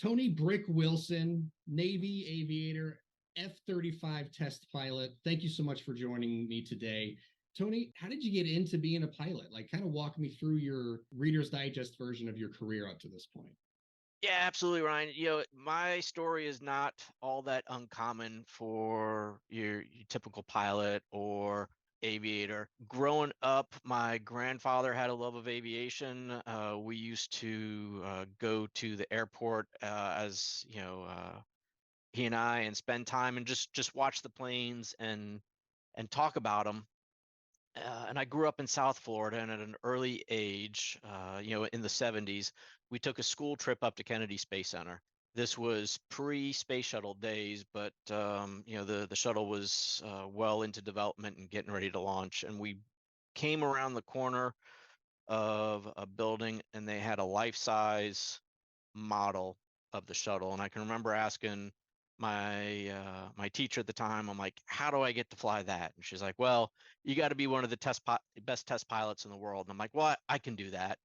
Tony Brick Wilson, Navy aviator, F-35 test pilot. Thank you so much for joining me today. Tony, how did you get into being a pilot? Like, kind of walk me through your Reader's Digest version of your career up to this point. Yeah, absolutely, Ryan. My story is not all that uncommon for your typical pilot or aviator. Growing up, my grandfather had a love of aviation. We used to go to the airport as he and I, and spend time and just watch the planes and talk about them. And I grew up in South Florida, and at an early age, in the 70s, we took a school trip up to Kennedy Space Center. This was pre-space shuttle days, but the shuttle was well into development and getting ready to launch. And we came around the corner of a building, and they had a life-size model of the shuttle. And I can remember asking my teacher at the time, I'm like, how do I get to fly that? And she's like, well, you got to be one of the best test pilots in the world. And I'm like, well, I can do that.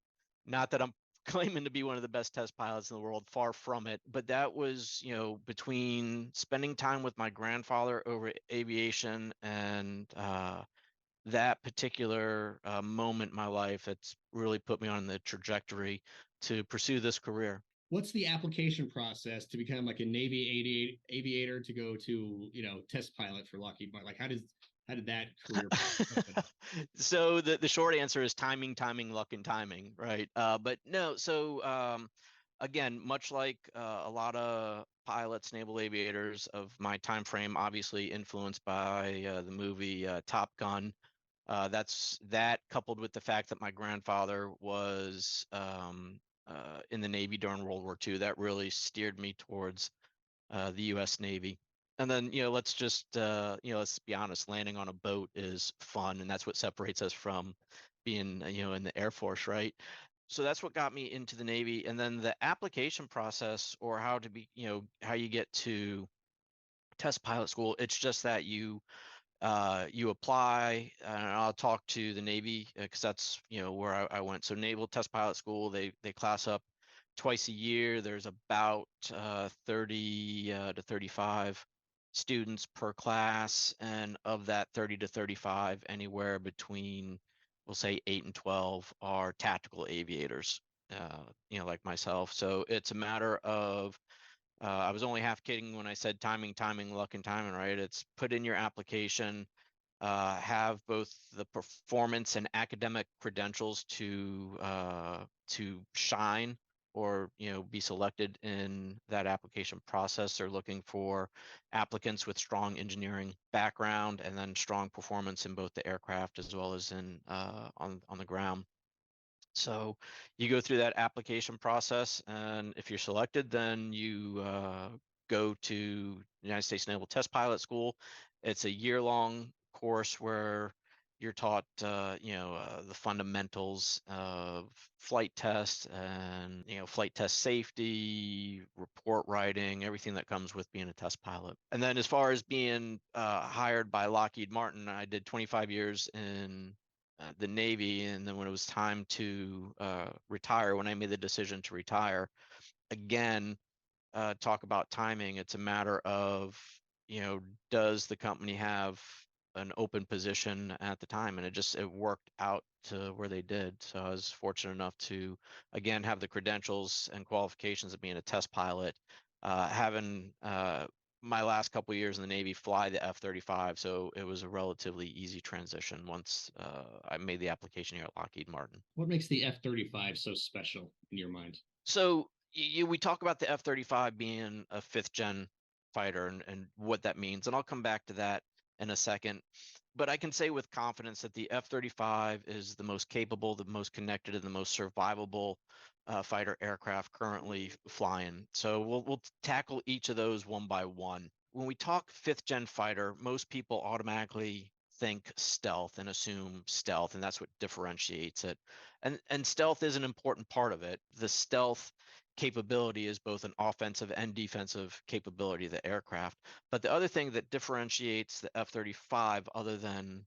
Not that I'm claiming to be one of the best test pilots in the world, far from it. But that was, between spending time with my grandfather over aviation and that particular moment in my life, it's really put me on the trajectory to pursue this career. What's the application process to become like a Navy aviator to go to, test pilot for Lockheed Martin? Like, how did that career open up? So the short answer is timing, timing, luck, and timing, right? But no, so again, much like a lot of pilots, naval aviators of my time frame, obviously influenced by the movie Top Gun. That's that coupled with the fact that my grandfather was in the Navy during World War II, that really steered me towards the U.S. Navy. And then, let's be honest, landing on a boat is fun, and that's what separates us from being, in the Air Force, right? So that's what got me into the Navy. And then the application process, or how to be, how you get to test pilot school, it's just that you apply, and I'll talk to the Navy because that's where I went. So Naval Test Pilot School, they class up twice a year. There's about 30 to 35 students per class, and of that 30 to 35, anywhere between, we'll say, 8 and 12 are tactical aviators, like myself. So it's a matter of I was only half kidding when I said timing, timing, luck, and timing, right? It's put in your application, have both the performance and academic credentials to shine, or be selected in that application process. They're looking for applicants with strong engineering background, and then strong performance in both the aircraft as well as in on the ground. So you go through that application process, and if you're selected, then you go to United States Naval Test Pilot School. It's a year-long course where you're taught, the fundamentals of flight tests and, flight test safety, report writing, everything that comes with being a test pilot. And then as far as being hired by Lockheed Martin, I did 25 years in the Navy, and then when it was time to retire, when I made the decision to retire, again, talk about timing. It's a matter of, does the company have an open position at the time? And it worked out to where they did. So I was fortunate enough to, again, have the credentials and qualifications of being a test pilot, having my last couple of years in the Navy fly the F-35, so it was a relatively easy transition once I made the application here at Lockheed Martin. What makes the F-35 so special in your mind? So we talk about the F-35 being a fifth gen fighter, and what that means, and I'll come back to that in a second. But I can say with confidence that the F-35 is the most capable, the most connected, and the most survivable fighter aircraft currently flying. So we'll tackle each of those one by one. When we talk fifth gen fighter, most people automatically think stealth and assume stealth, and that's what differentiates it. And stealth is an important part of it. The stealth capability is both an offensive and defensive capability of the aircraft. But the other thing that differentiates the F-35 other than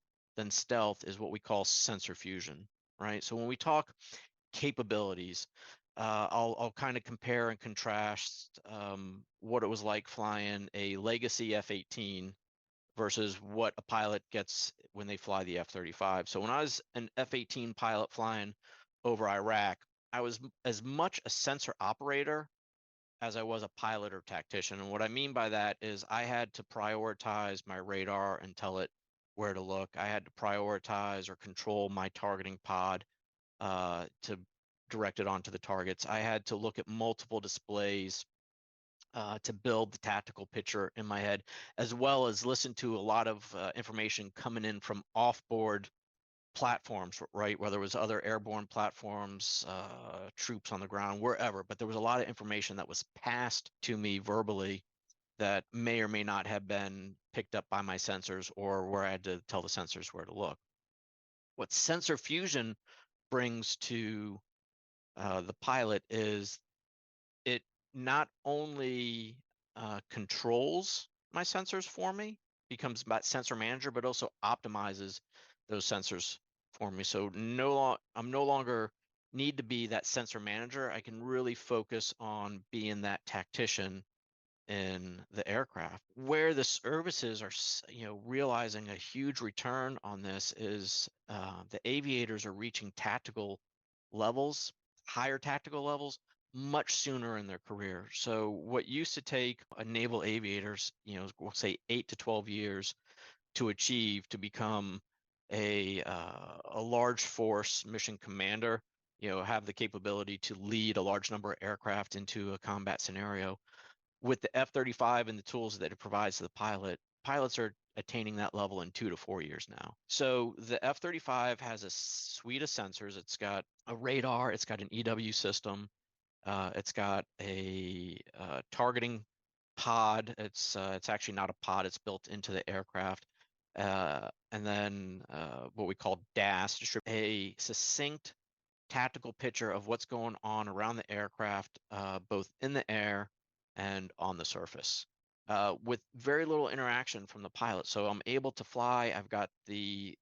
stealth is what we call sensor fusion, right? So when we talk capabilities, I'll kind of compare and contrast what it was like flying a legacy F-18 versus what a pilot gets when they fly the F-35. So when I was an F-18 pilot flying over Iraq, I was as much a sensor operator as I was a pilot or tactician. And what I mean by that is I had to prioritize my radar and tell it where to look. I had to prioritize or control my targeting pod to direct it onto the targets. I had to look at multiple displays to build the tactical picture in my head, as well as listen to a lot of information coming in from off-board platforms, right? Whether it was other airborne platforms, troops on the ground, wherever. But there was a lot of information that was passed to me verbally that may or may not have been picked up by my sensors, or where I had to tell the sensors where to look. What sensor fusion brings to the pilot is it not only controls my sensors for me, becomes my sensor manager, but also optimizes those sensors for me. So I'm no longer need to be that sensor manager. I can really focus on being that tactician in the aircraft. Where the services are, realizing a huge return on this is the aviators are reaching tactical levels, higher tactical levels, much sooner in their career. So what used to take a naval aviators, we'll say 8 to 12 years to achieve to become a large force mission commander, have the capability to lead a large number of aircraft into a combat scenario. With the F-35 and the tools that it provides to the pilot, pilots are attaining that level in 2 to 4 years now. So the F-35 has a suite of sensors. It's got a radar, it's got an EW system, it's got a targeting pod. It's actually not a pod, it's built into the aircraft. And then what we call DAS, a succinct tactical picture of what's going on around the aircraft, both in the air and on the surface, with very little interaction from the pilot. So I'm able to fly. I've got the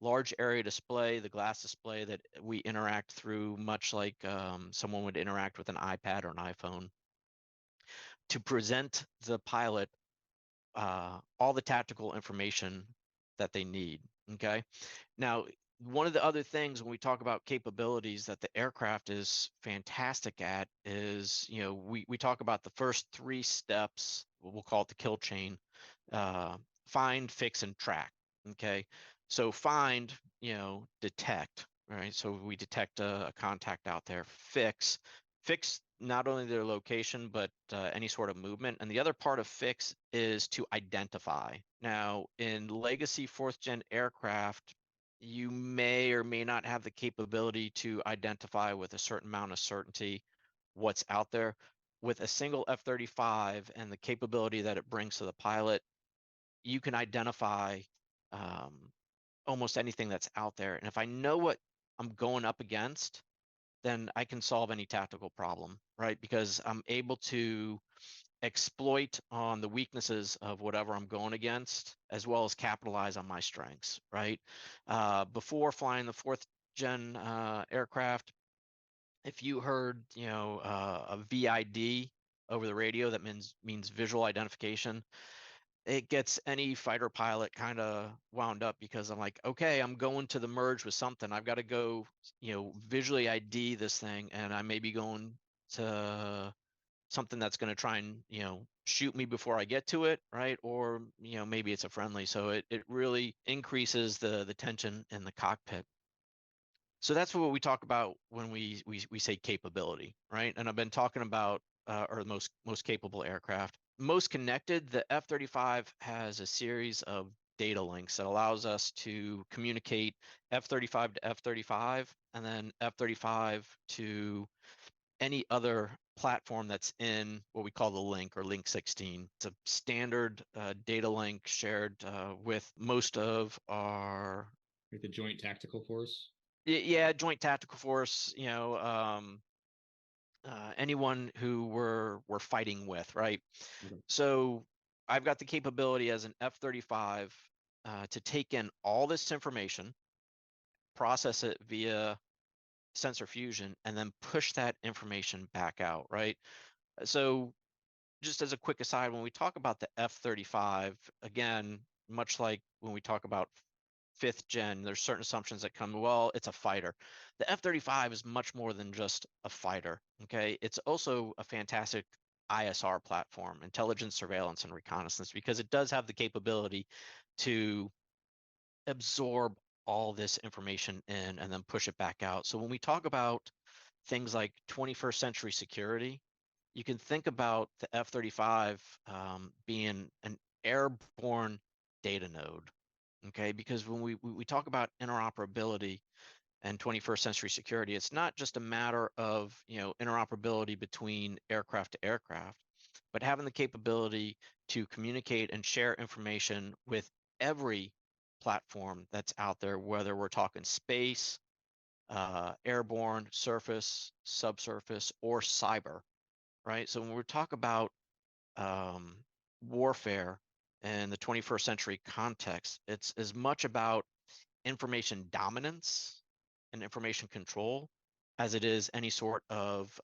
large area display, the glass display that we interact through, much like someone would interact with an iPad or an iPhone, to present the pilot all the tactical information that they need. Okay. Now, one of the other things when we talk about capabilities that the aircraft is fantastic at is, we talk about the first 3 steps, we'll call it the kill chain, find, fix, and track. Okay. So find, detect, right? So we detect a contact out there. Fix not only their location, but any sort of movement. And the other part of fix is to identify. Now, in legacy 4th gen aircraft, you may or may not have the capability to identify with a certain amount of certainty what's out there. With a single F-35 and the capability that it brings to the pilot, you can identify almost anything that's out there. And if I know what I'm going up against, then I can solve any tactical problem, right? Because I'm able to exploit on the weaknesses of whatever I'm going against, as well as capitalize on my strengths, right? Before flying the 4th gen aircraft, if you heard, a VID over the radio, that means visual identification, it gets any fighter pilot kind of wound up, because I'm like, okay, I'm going to the merge with something. I've got to go, visually ID this thing, and I may be going to something that's going to try and, shoot me before I get to it, right? Or, maybe it's a friendly. So it really increases the tension in the cockpit. So that's what we talk about when we say capability, right? And I've been talking about or most capable aircraft. Most connected, the F-35 has a series of data links that allows us to communicate F-35 to F-35, and then F-35 to any other platform that's in what we call the link, or link 16. It's a standard data link shared with most of our the Joint Tactical Force. Yeah, Joint Tactical Force, anyone who we're fighting with, right? Okay. So I've got the capability as an F-35 to take in all this information, process it via sensor fusion and then push that information back out, right? So just as a quick aside, when we talk about the F-35, again, much like when we talk about fifth gen, there's certain assumptions that come, well, it's a fighter. The F-35 is much more than just a fighter, okay? It's also a fantastic ISR platform, intelligence, surveillance, and reconnaissance, because it does have the capability to absorb all this information in and then push it back out. So when we talk about things like 21st century security, you can think about the F-35 being an airborne data node, okay? Because when we talk about interoperability and 21st century security, it's not just a matter of, interoperability between aircraft to aircraft, but having the capability to communicate and share information with every platform that's out there, whether we're talking space, airborne, surface, subsurface, or cyber, right? So when we talk about um, warfare in the 21st century context, it's as much about information dominance and information control as it is any sort of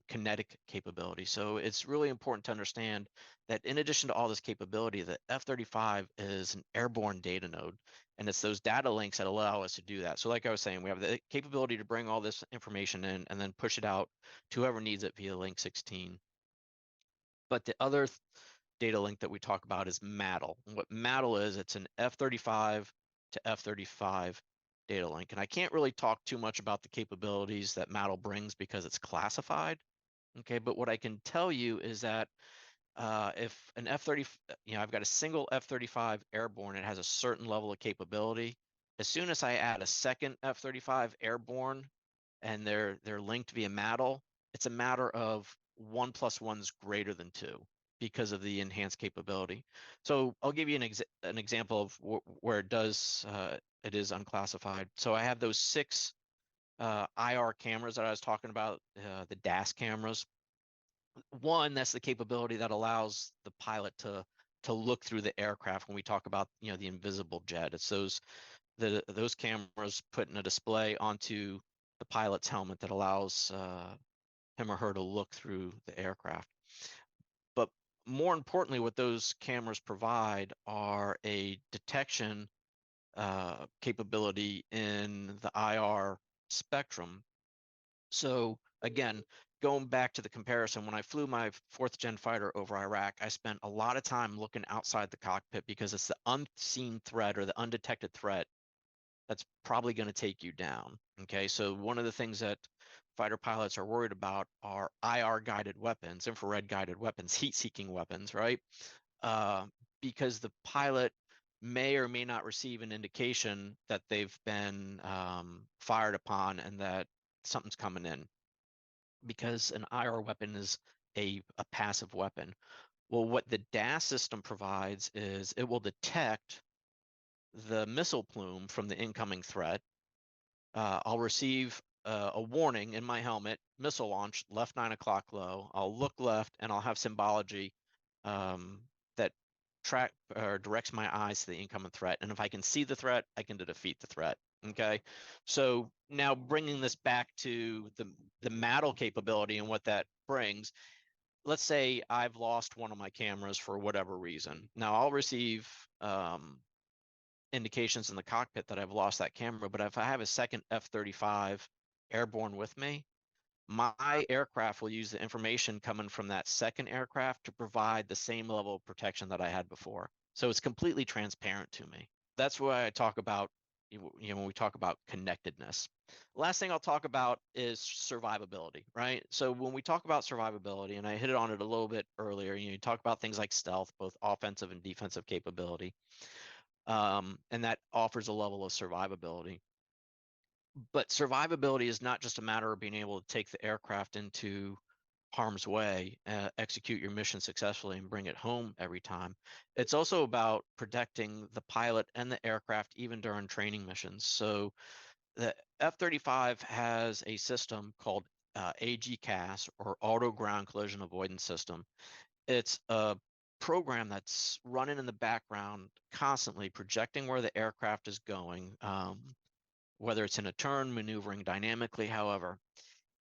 kinetic capability. So it's really important to understand that in addition to all this capability, the F-35 is an airborne data node, and it's those data links that allow us to do that. So like I was saying, we have the capability to bring all this information in and then push it out to whoever needs it via Link 16. But the other data link that we talk about is MATL. And what MATL is, it's an F-35 to F-35 data link. And I can't really talk too much about the capabilities that MATL brings because it's classified. Okay, but what I can tell you is that if an F-30, I've got a single F-35 airborne, it has a certain level of capability. As soon as I add a second F-35 airborne and they're linked via MATL, it's a matter of 1 + 1 is greater than 2 because of the enhanced capability. So I'll give you an example of where it is unclassified. So I have those 6 IR cameras that I was talking about, the DAS cameras. One, that's the capability that allows the pilot to look through the aircraft when we talk about the invisible jet. It's those cameras putting a display onto the pilot's helmet that allows him or her to look through the aircraft. But more importantly, what those cameras provide are a detection capability in the IR spectrum. So again, going back to the comparison, when I flew my 4th gen fighter over Iraq, I spent a lot of time looking outside the cockpit because it's the unseen threat or the undetected threat that's probably going to take you down. Okay, so one of the things that fighter pilots are worried about are IR guided weapons, infrared guided weapons, heat seeking weapons, right? Because the pilot may or may not receive an indication that they've been fired upon and that something's coming in, because an IR weapon is a passive weapon. Well, what the DAS system provides is it will detect the missile plume from the incoming threat. I'll receive a warning in my helmet, missile launch, left 9 o'clock low. I'll look left and I'll have symbology that track or directs my eyes to the incoming threat. And if I can see the threat, I can defeat the threat. Okay, so now bringing this back to the MATL capability and what that brings. Let's say I've lost one of my cameras for whatever reason. Now I'll receive indications in the cockpit that I've lost that camera, but if I have a second F-35 airborne with me, my aircraft will use the information coming from that second aircraft to provide the same level of protection that I had before. So it's completely transparent to me. That's why I talk about, when we talk about connectedness. Last thing I'll talk about is survivability, right? So when we talk about survivability, and I hit on it a little bit earlier, you talk about things like stealth, both offensive and defensive capability. And that offers a level of survivability. But survivability is not just a matter of being able to take the aircraft into harm's way, execute your mission successfully, and bring it home every time. It's also about protecting the pilot and the aircraft even during training missions. So the F-35 has a system called AGCAS, or Auto Ground Collision Avoidance System. It's a program that's running in the background constantly, projecting where the aircraft is going, whether it's in a turn, maneuvering dynamically, however,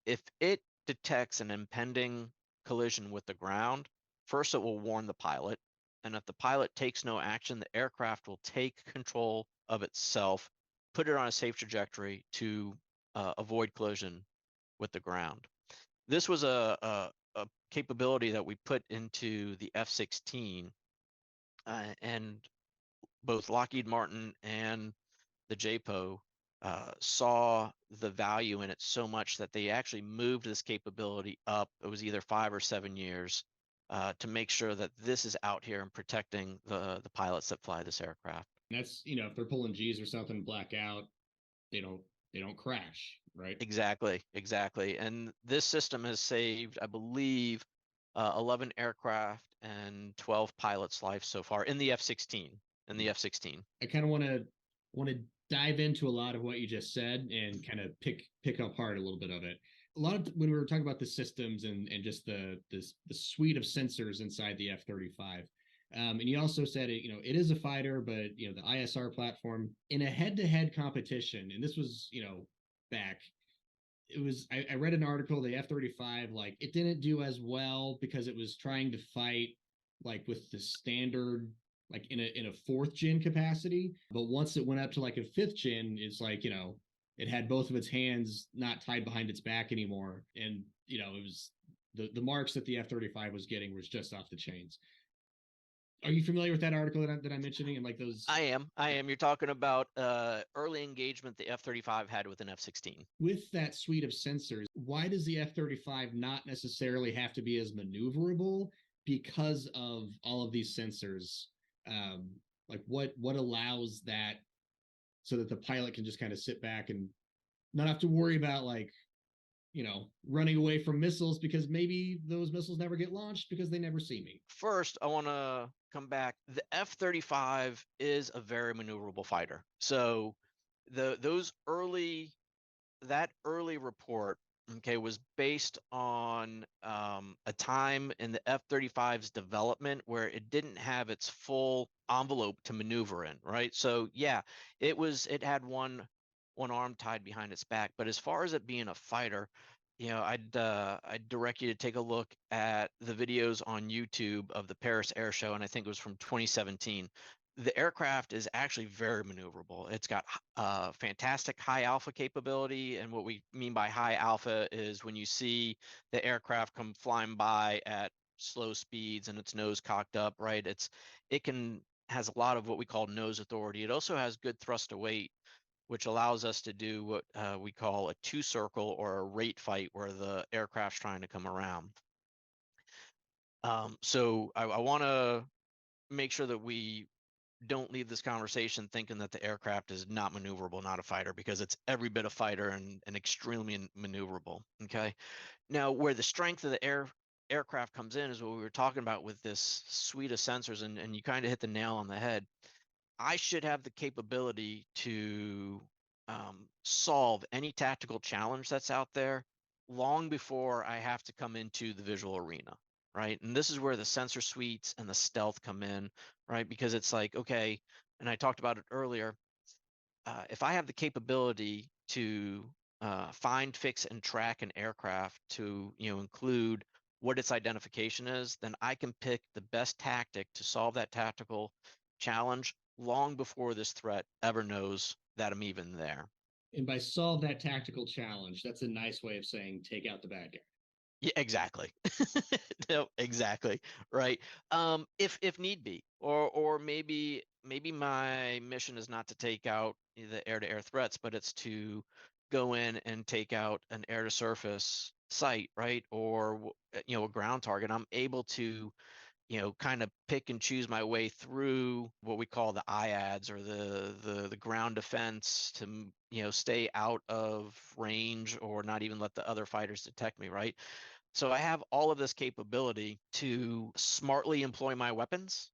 if it detects an impending collision with the ground, first it will warn the pilot. And if the pilot takes no action, the aircraft will take control of itself, put it on a safe trajectory to avoid collision with the ground. This was a capability that we put into the F-16, and both Lockheed Martin and the JPO saw the value in it so much that they actually moved this capability up. It was either 5 or 7 years to make sure that this is out here and protecting the pilots that fly this aircraft. That's, you know, if they're pulling G's or something, black out, they don't they don't crash, right? Exactly, exactly. And this system has saved, I believe, 11 aircraft and 12 pilots' lives so far in the F-16. In the F-16. I kind of want to dive into a lot of what you just said and kind of pick apart a little bit of it. A lot of when we were talking about the systems and just the suite of sensors inside the F-35. And you also said it, you know, it is a fighter, but you know, the ISR platform in a head-to-head competition, and this was, you know, back. It was I read an article, the F-35, like it didn't do as well because it was trying to fight like with the standard, like in a fourth gen capacity. But once it went up to like a fifth gen, it's like, you know, it had both of its hands not tied behind its back anymore. And, you know, it was the marks that the F-35 was getting was just off the chains. Are you familiar with that article that I'm mentioning and like those? I am. You're talking about early engagement the F-35 had with an F-16. With that suite of sensors, why does the F-35 not necessarily have to be as maneuverable because of all of these sensors? Um, like what allows that so that the pilot can just kind of sit back and not have to worry about, like, you know, running away from missiles because maybe those missiles never get launched because they never see me. First, I want to come back. The F-35 is a very maneuverable fighter. So those early that early report, okay, was based on a time in the F-35's development where it didn't have its full envelope to maneuver in, right? So yeah, it had one arm tied behind its back, but as far as it being a fighter, you know, I'd direct you to take a look at the videos on YouTube of the Paris Air Show, and I think it was from 2017. The aircraft is actually very maneuverable. It's got fantastic high alpha capability, and what we mean by high alpha is when you see the aircraft come flying by at slow speeds and its nose cocked up, right? It can has a lot of what we call nose authority. It also has good thrust to weight, which allows us to do what we call a two circle or a rate fight where the aircraft's trying to come around. So I want to make sure that we don't leave this conversation thinking that the aircraft is not maneuverable, not a fighter, because it's every bit a fighter and extremely maneuverable. Okay. Now, where the strength of the aircraft comes in is what we were talking about with this suite of sensors, and you kind of hit the nail on the head. I should have the capability to solve any tactical challenge that's out there long before I have to come into the visual arena, right? And this is where the sensor suites and the stealth come in, right? Because it's like, okay, and I talked about it earlier, if I have the capability to find, fix, and track an aircraft to, you know, include what its identification is, then I can pick the best tactic to solve that tactical challenge long before this threat ever knows that I'm even there. And by solve that tactical challenge, that's a nice way of saying take out the bad guy. Yeah, exactly. No, exactly. Right. If need be, or maybe my mission is not to take out the air-to-air threats, but it's to go in and take out an air-to-surface site, right? Or you know, a ground target. I'm able to, you know, kind of pick and choose my way through what we call the IADs or the ground defense to, you know, stay out of range or not even let the other fighters detect me, right? So I have all of this capability to smartly employ my weapons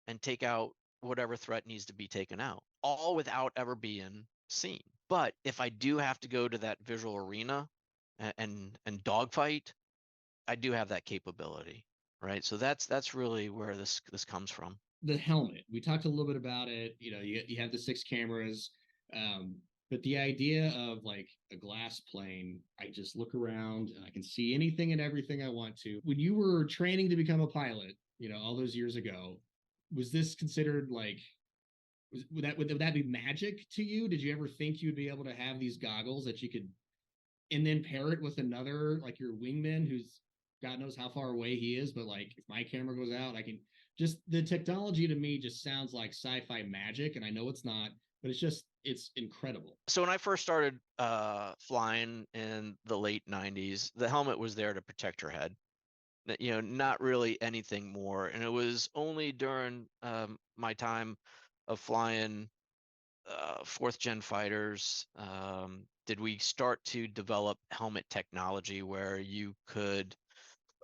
and take out whatever threat needs to be taken out, all without ever being seen. But if I do have to go to that visual arena and dogfight, I do have that capability, right? So that's really where this comes from. The helmet, we talked a little bit about it. You know, you have the six cameras. But the idea of like a glass plane, I just look around and I can see anything and everything I want to. When you were training to become a pilot, all those years ago, was this considered like would that be magic to you? Did you ever think you'd be able to have these goggles that you could and then pair it with another like your wingman who's God knows how far away he is, but like if my camera goes out, I can just the technology to me just sounds like sci-fi magic, and I know it's not, but it's incredible. So when I first started flying in the late 90s, the helmet was there to protect your head. Not really anything more. And it was only during my time of flying fourth gen fighters did we start to develop helmet technology where you could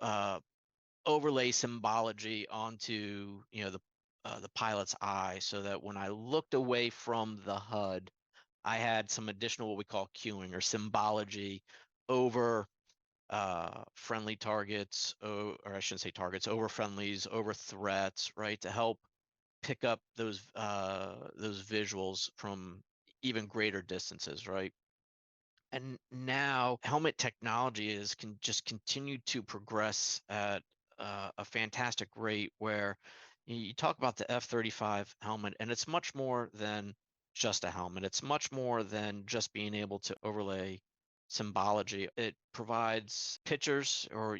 uh, overlay symbology onto the pilot's eye, so that when I looked away from the HUD, I had some additional what we call cueing or symbology over friendly targets, or I shouldn't say targets, over friendlies, over threats, right, to help pick up those visuals from even greater distances, right? And now helmet technology is can just continue to progress at a fantastic rate where you talk about the F-35 helmet, and it's much more than just a helmet. It's much more than just being able to overlay symbology. It provides pictures or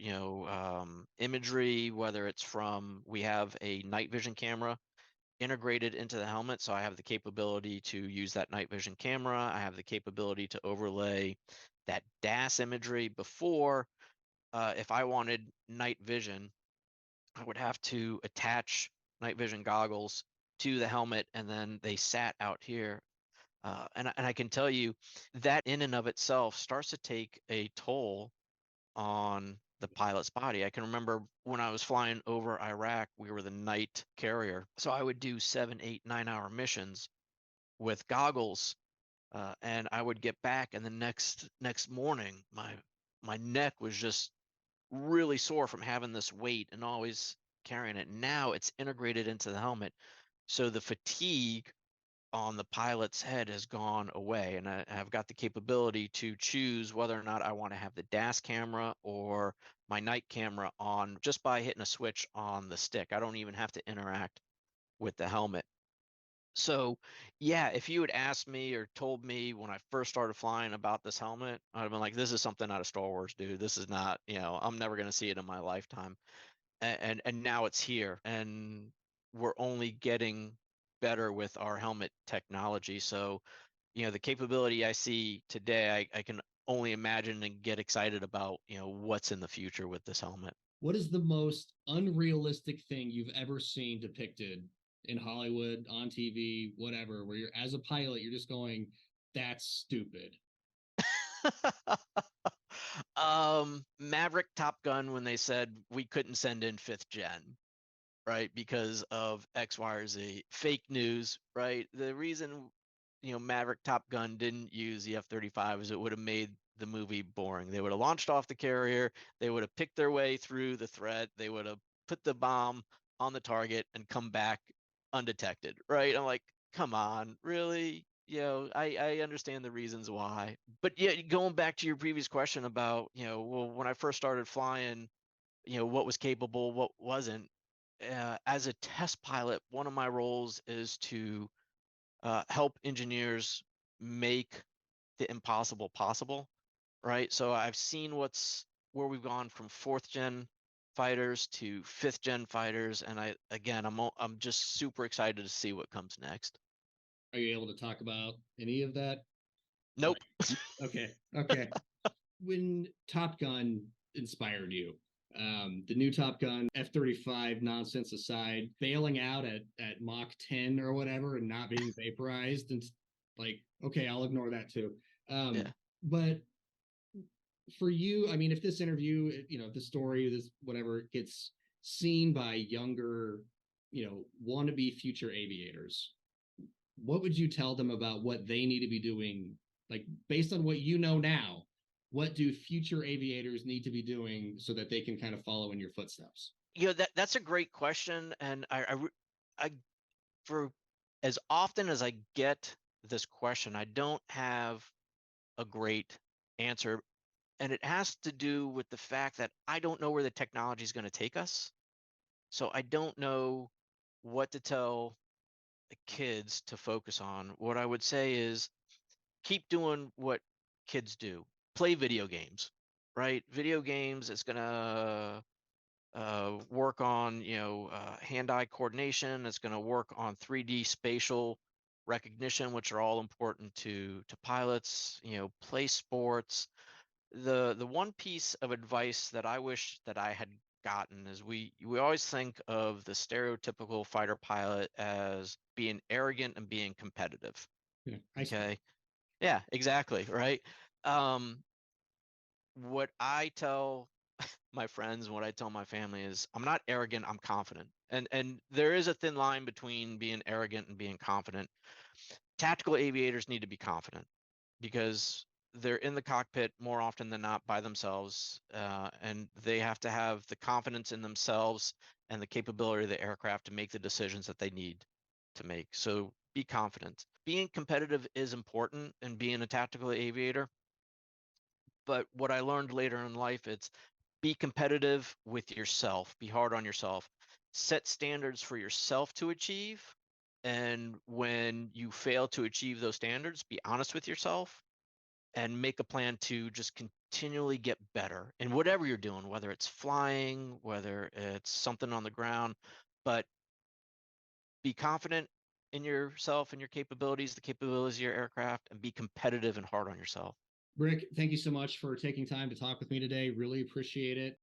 imagery, whether it's from we have a night vision camera integrated into the helmet. So I have the capability to use that night vision camera. I have the capability to overlay that DAS imagery. Before, if I wanted night vision, I would have to attach night vision goggles to the helmet, and then they sat out here. And I can tell you that in and of itself starts to take a toll on the pilot's body. I can remember when I was flying over Iraq, we were the night carrier. So I would do 7, 8, 9 hour missions with goggles. And I would get back, and the next morning, my neck was just really sore from having this weight and always carrying it. Now it's integrated into the helmet, so the fatigue on the pilot's head has gone away, and I've got the capability to choose whether or not I want to have the DAS camera or my night camera on just by hitting a switch on the stick. I don't even have to interact with the helmet. So, yeah, if you had asked me or told me when I first started flying about this helmet, I'd have been like, this is something out of Star Wars, dude. This is not, I'm never going to see it in my lifetime. And now it's here, and we're only getting better with our helmet technology. So, the capability I see today, I can only imagine and get excited about, what's in the future with this helmet. What is the most unrealistic thing you've ever seen depicted in Hollywood, on TV, whatever, where you're as a pilot, you're just going, that's stupid. Maverick Top Gun, when they said we couldn't send in fifth gen, right, because of X, Y, or Z. Fake news, right? The reason, Maverick Top Gun didn't use the F-35 is it would have made the movie boring. They would have launched off the carrier, they would have picked their way through the threat, they would have put the bomb on the target and come back undetected, right? I'm like, come on, really? I understand the reasons why. But yeah, going back to your previous question about, well, when I first started flying, what was capable, what wasn't. As a test pilot, one of my roles is to help engineers make the impossible possible, right? So I've seen where we've gone from fourth gen fighters to fifth gen fighters, and I'm just super excited to see what comes next. Are you able to talk about any of that? Nope. Okay, okay. When Top Gun inspired you, the new Top Gun F-35 nonsense aside, bailing out at Mach 10 or whatever and not being vaporized, and like, okay, I'll ignore that too. Yeah. But for you, I mean, if this interview, this story, this whatever gets seen by younger, wannabe future aviators, what would you tell them about what they need to be doing? Like, based on what you know now, what do future aviators need to be doing so that they can kind of follow in your footsteps? That's a great question, and I for as often as I get this question, I don't have a great answer. And it has to do with the fact that I don't know where the technology is going to take us. So I don't know what to tell the kids to focus on. What I would say is keep doing what kids do. Play video games, right? Video games is going to work on, hand-eye coordination. It's going to work on 3D spatial recognition, which are all important to pilots. Play sports. The one piece of advice that I wish that I had gotten is we always think of the stereotypical fighter pilot as being arrogant and being competitive. Yeah, Okay. Yeah, exactly. Right. Um, what I tell my friends, what I tell my family is I'm not arrogant, I'm confident. And there is a thin line between being arrogant and being confident. Tactical aviators need to be confident because they're in the cockpit more often than not by themselves, and they have to have the confidence in themselves and the capability of the aircraft to make the decisions that they need to make. So be confident. Being competitive is important in being a tactical aviator, but what I learned later in life, it's be competitive with yourself, be hard on yourself, set standards for yourself to achieve. And when you fail to achieve those standards, be honest with yourself and make a plan to just continually get better in whatever you're doing, whether it's flying, whether it's something on the ground, but be confident in yourself and your capabilities, the capabilities of your aircraft, and be competitive and hard on yourself. Rick, thank you so much for taking time to talk with me today. Really appreciate it.